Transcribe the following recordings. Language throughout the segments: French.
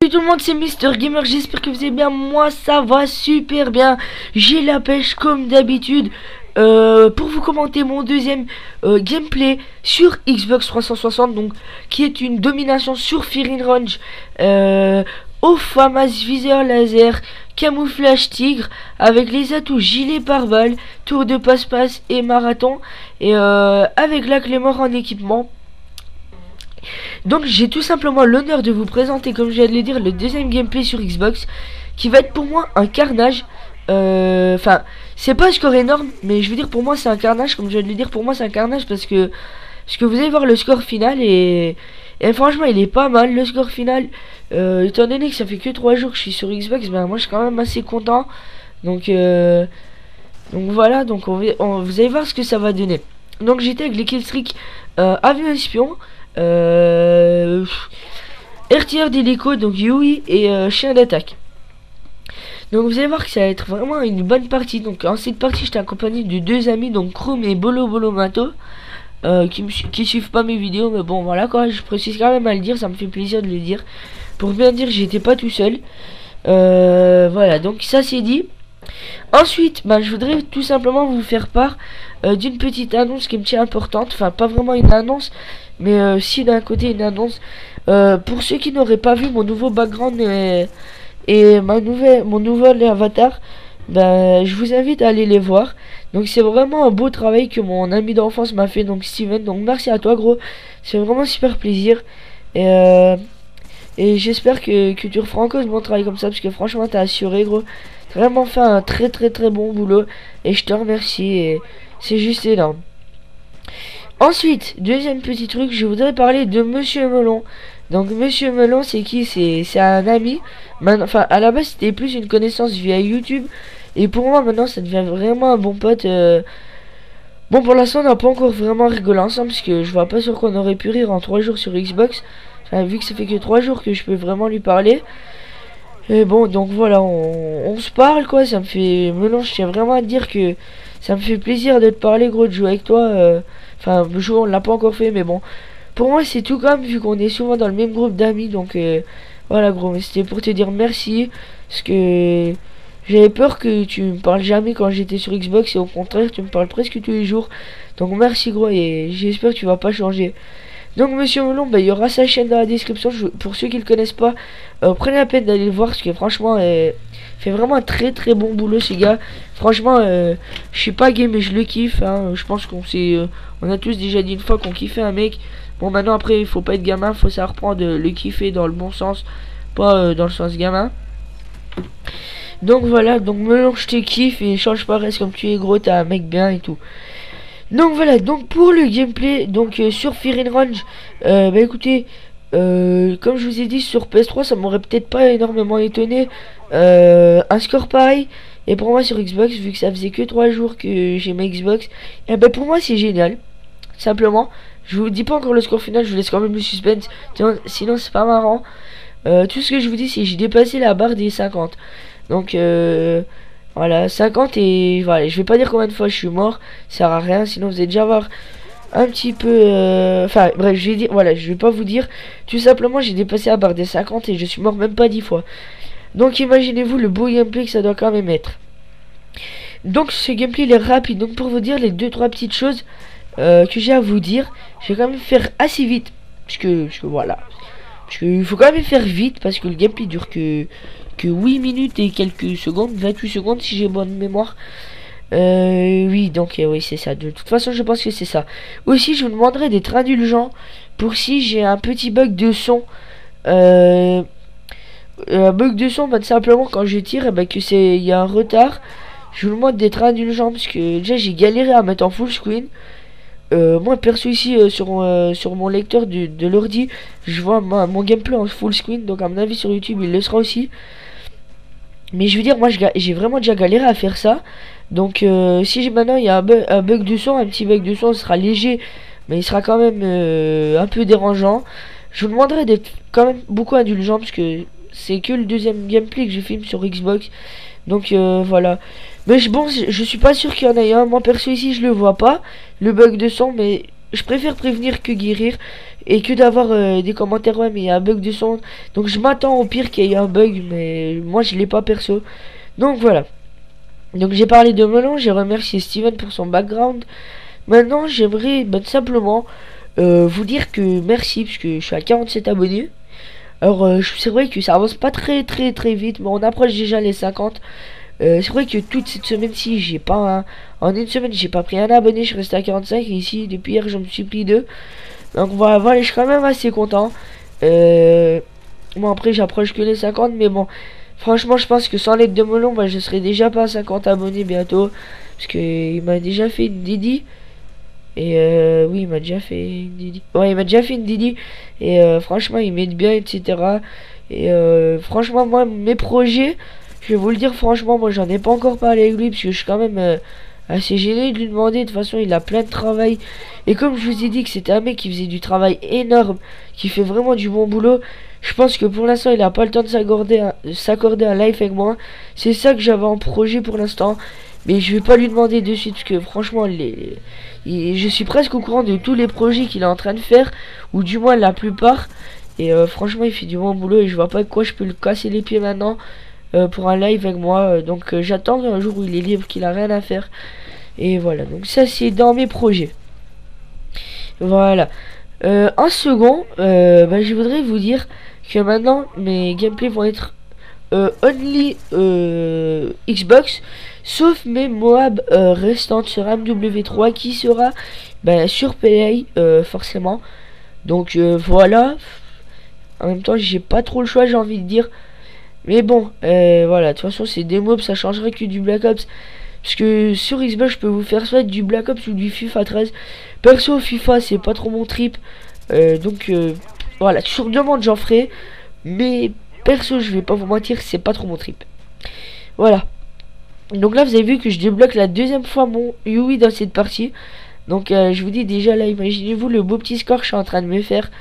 Salut tout le monde, c'est Mister Gamer, j'espère que vous allez bien. Moi ça va super bien, j'ai la pêche comme d'habitude pour vous commenter mon deuxième gameplay sur Xbox 360, donc qui est une domination sur Firing Range au FAMAS viseur laser, camouflage tigre, avec les atouts gilet pare-balles, tour de passe-passe et marathon, et avec la clé mort en équipement. Donc j'ai tout simplement l'honneur de vous présenter, comme je viens de le dire, le deuxième gameplay sur Xbox, qui va être pour moi un carnage. Enfin, c'est pas un score énorme, mais je veux dire, pour moi c'est un carnage. Comme je viens de le dire, pour moi c'est un carnage parce que vous allez voir le score final, et franchement il est pas mal le score final. Étant donné que ça fait que 3 jours que je suis sur Xbox, ben moi je suis quand même assez content. Donc voilà, donc vous allez voir ce que ça va donner. Donc j'étais avec les killstreak avion espion, RTR d'hélico, donc Yui, et chien d'attaque. Donc vous allez voir que ça va être vraiment une bonne partie. Donc en cette partie j'étais accompagné de deux amis, donc Chrome et Bolo Mato, qui suivent pas mes vidéos, mais bon voilà quoi, je précise quand même à le dire, ça me fait plaisir de le dire, pour bien dire que j'étais pas tout seul. Voilà, donc ça c'est dit. Ensuite, je voudrais tout simplement vous faire part d'une petite annonce qui me tient importante. Enfin, pas vraiment une annonce, mais si d'un côté une annonce. Pour ceux qui n'auraient pas vu mon nouveau background et mon nouvel avatar, je vous invite à aller les voir. Donc c'est vraiment un beau travail que mon ami d'enfance m'a fait, donc Steven. Donc merci à toi gros, c'est vraiment super plaisir. Et j'espère que tu referas encore mon travail comme ça, parce que franchement t'as assuré gros. T'as vraiment fait un très bon boulot, et je te remercie, et c'est juste énorme. Ensuite, deuxième petit truc, je voudrais parler de Monsieur Melon. Donc Monsieur Melon, c'est qui? C'est un ami. Enfin, à la base c'était plus une connaissance via YouTube, et pour moi maintenant ça devient vraiment un bon pote. Bon, pour l'instant on n'a pas encore vraiment rigolé ensemble, parce que je vois pas sur quoi on aurait pu rire en 3 jours sur Xbox. Enfin, vu que ça fait que 3 jours que je peux vraiment lui parler. Et bon, donc voilà, on se parle quoi, ça me fait... Melon, je tiens vraiment à te dire que ça me fait plaisir de te parler gros, de jouer avec toi. Enfin, jouer on l'a pas encore fait, mais bon. Pour moi c'est tout comme, vu qu'on est souvent dans le même groupe d'amis, donc voilà gros, mais c'était pour te dire merci. Parce que j'avais peur que tu me parles jamais quand j'étais sur Xbox, et au contraire tu me parles presque tous les jours. Donc merci gros, et j'espère que tu vas pas changer. Donc Monsieur Melon, il y aura sa chaîne dans la description. Pour ceux qui le connaissent pas, prenez la peine d'aller le voir, parce que franchement il fait vraiment un très bon boulot ce gars. Franchement je suis pas gay, mais je le kiffe hein. Je pense qu'on on a tous déjà dit une fois qu'on kiffait un mec. Bon, maintenant après il faut pas être gamin, faut savoir reprendre le kiffer dans le bon sens, pas dans le sens gamin. Donc voilà, donc Melon, je te kiffe, et change pas, reste comme tu es gros, t'es un mec bien et tout. Donc voilà, donc pour le gameplay, donc sur Firing Range, écoutez, comme je vous ai dit, sur PS3 ça m'aurait peut-être pas énormément étonné un score pareil. Et pour moi sur Xbox, vu que ça faisait que 3 jours que j'ai ma Xbox, et pour moi c'est génial. Simplement, je vous dis pas encore le score final, je vous laisse quand même le suspense, sinon c'est pas marrant. Tout ce que je vous dis, c'est que j'ai dépassé la barre des 50. Donc voilà, 50, et voilà, je vais pas dire combien de fois je suis mort, ça sert à rien, sinon vous allez déjà voir un petit peu... Enfin bref, je vais dire, voilà, je vais pas vous dire. Tout simplement, j'ai dépassé la barre des 50 et je suis mort même pas 10 fois. Donc imaginez-vous le beau gameplay que ça doit quand même être. Donc ce gameplay il est rapide, donc pour vous dire les 2-3 petites choses que j'ai à vous dire, je vais quand même faire assez vite, parce que voilà, parce qu'il faut quand même faire vite, parce que le gameplay dure que 8 minutes et quelques secondes, 28 secondes si j'ai bonne mémoire. Oui, donc oui, c'est ça. De toute façon, je pense que c'est ça. Aussi, je vous demanderai d'être indulgent pour si j'ai un petit bug de son. Un bug de son, simplement quand je tire, il y a un retard. Je vous demande d'être indulgent, parce que déjà j'ai galéré à mettre en full screen. Moi perso ici sur mon lecteur de l'ordi, je vois mon gameplay en full screen, donc à mon avis sur YouTube il le sera aussi. Mais je veux dire, moi j'ai vraiment déjà galéré à faire ça. Donc si maintenant il y a un bug de son, un petit bug de son, ce sera léger, mais il sera quand même un peu dérangeant. Je vous demanderai d'être quand même beaucoup indulgent, parce que c'est que le deuxième gameplay que je filme sur Xbox. Donc voilà. Mais bon, je suis pas sûr qu'il y en ait un. Moi perso ici je le vois pas, le bug de son, mais je préfère prévenir que guérir. et que d'avoir des commentaires. Ouais, mais il y a un bug de son. Donc je m'attends au pire qu'il y ait un bug, mais moi je l'ai pas perso. Donc voilà. Donc j'ai parlé de Melon, j'ai remercié Steven pour son background. Maintenant j'aimerais tout simplement vous dire que merci, parce que je suis à 47 abonnés. Alors c'est vrai que ça avance pas très vite, mais on approche déjà les 50. C'est vrai que toute cette semaine-ci, j'ai pas en une semaine, j'ai pas pris un abonné, je suis resté à 45. Et ici, depuis hier, j'en me suis pris 2. Donc voilà, je suis quand même assez content. Bon, après, j'approche que les 50, mais bon, franchement, je pense que sans l'aide de Melon, bah, je serai déjà pas à 50 abonnés bientôt. Parce que il m'a déjà fait une Didi. Et oui, il m'a déjà fait une Didi. Ouais, il m'a déjà fait une Didi. Et franchement, il m'aide bien, etc. Et franchement, moi, mes projets, je vais vous le dire franchement, moi, j'en ai pas encore parlé avec lui. Parce que je suis quand même assez gêné de lui demander. De toute façon, il a plein de travail. Et comme je vous ai dit que c'était un mec qui faisait du travail énorme, qui fait vraiment du bon boulot, je pense que pour l'instant, il a pas le temps de s'accorder un live avec moi. C'est ça que j'avais en projet pour l'instant. Mais je vais pas lui demander de suite, parce que franchement, je suis presque au courant de tous les projets qu'il est en train de faire, ou du moins la plupart. Et franchement, il fait du bon boulot et je vois pas quoi je peux le casser les pieds maintenant pour un live avec moi. Donc j'attends un jour où il est libre, qu'il a rien à faire. Et voilà, donc ça c'est dans mes projets. Voilà. En second, je voudrais vous dire que maintenant mes gameplays vont être only Xbox, sauf mes Moab restantes sur MW3 qui sera sur Play forcément. Donc voilà. En même temps, j'ai pas trop le choix, j'ai envie de dire. Mais bon, voilà, de toute façon, c'est des mobs, ça changerait que du Black Ops. Parce que sur Xbox, je peux vous faire soit du Black Ops ou du FIFA 13. Perso, FIFA, c'est pas trop mon trip. Donc, voilà, sur demande, j'en ferai. Mais perso, je vais pas vous mentir, c'est pas trop mon trip. Voilà. Donc là, vous avez vu que je débloque la deuxième fois mon Yui dans cette partie. Donc, je vous dis déjà, là, imaginez-vous le beau petit score que je suis en train de me faire.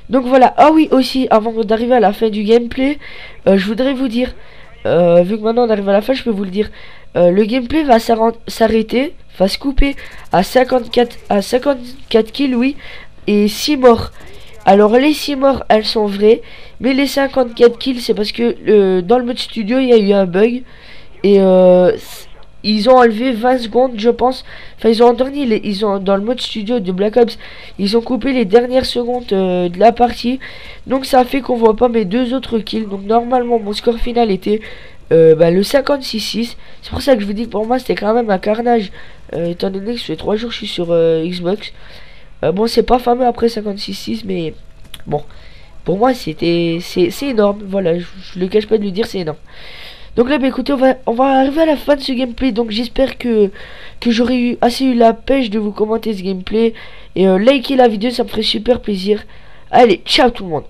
Donc voilà, ah oui aussi, avant d'arriver à la fin du gameplay, je voudrais vous dire, vu que maintenant on arrive à la fin, je peux vous le dire, le gameplay va s'arrêter, va se couper à 54 kills, oui, et 6 morts. Alors les 6 morts, elles sont vraies, mais les 54 kills, c'est parce que dans le mode studio, il y a eu un bug, et ils ont enlevé 20 secondes, je pense. Enfin, ils ont endormi, dans le mode studio de Black Ops, ils ont coupé les dernières secondes de la partie. Donc ça fait qu'on voit pas mes deux autres kills. Donc normalement, mon score final était le 56-6. C'est pour ça que je vous dis que pour moi, c'était quand même un carnage. Étant donné que ça fait 3 jours que je suis sur Xbox. Bon, c'est pas fameux après 56-6, mais bon. Pour moi, c'est énorme. Voilà, je le cache pas de lui dire, c'est énorme. Donc là, écoutez, on va arriver à la fin de ce gameplay. Donc j'espère que j'aurai assez eu la pêche de vous commenter ce gameplay. Et likez la vidéo, ça me ferait super plaisir. Allez, ciao tout le monde.